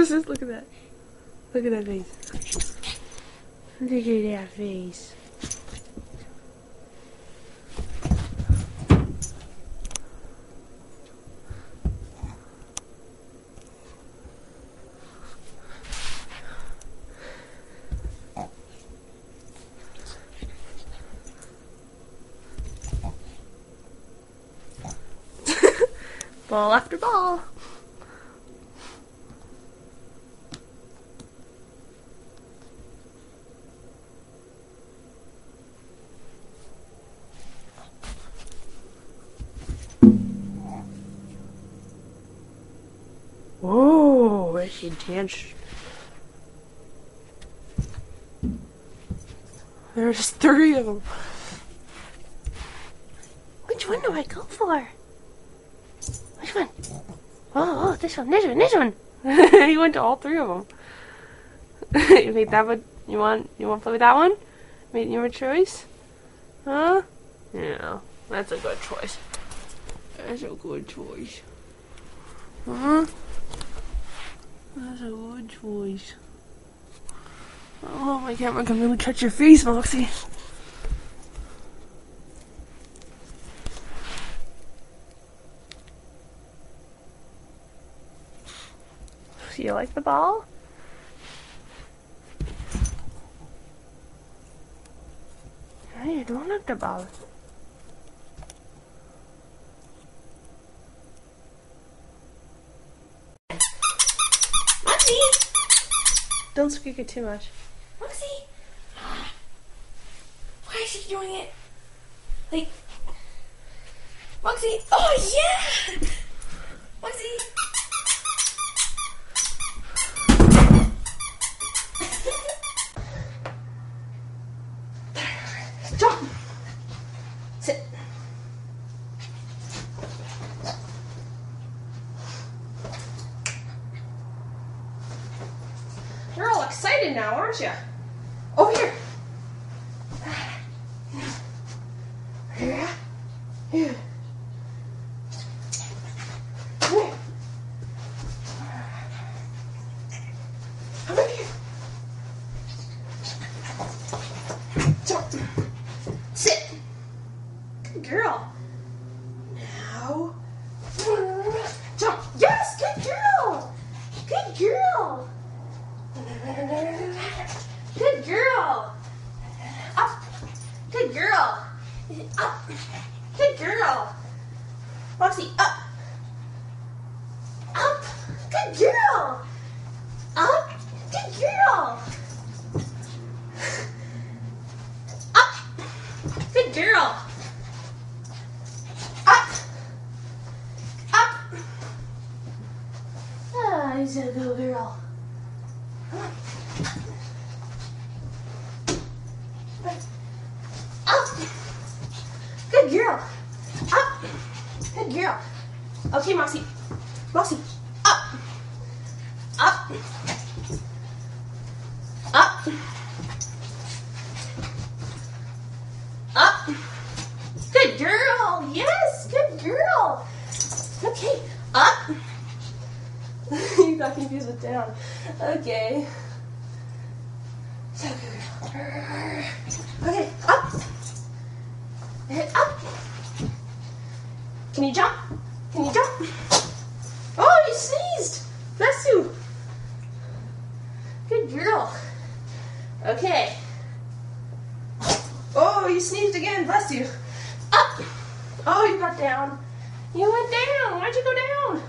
Look at that. Look at that face. Look at that face. Ball after ball. Whoa, that's intense. There's 3 of them. Which one do I go for? Which one? Oh, this one, this one, this one. He went to all 3 of them. You think that would, you want to play with that one? Make your choice? Huh? Yeah, that's a good choice. That's a good choice. Huh? That's a good choice. Oh, my camera can really catch your face, Moxie. Do you like the ball? How you doing with the ball? Moxie! Don't squeak it too much. Moxie! Why is she doing it? Like, Moxie! Oh yeah! Moxie! Jump! Sit. You're all excited now, aren't you? Over here. Yeah. Come over here. Jump. Sit. Good girl. Now. Jump. Yes, good girl. Good girl. Good girl. Up. Good girl. Up. Good girl. Moxie, up. Up. Good girl. Up. Good girl. Up. Good girl. Up. Up. Ah, he's a good girl. Up. Good girl. Up. Good girl. Okay, Moxie. Moxie. Up. Up. Up. Up. Good girl. Yes, good girl. Okay. Up. You got confused with down. Okay. So good girl. Okay, up. Up. Can you jump? Can you jump? Oh, you sneezed. Bless you. Good girl. Okay. Oh, you sneezed again. Bless you. Up. Oh, you got down. You went down. Why'd you go down?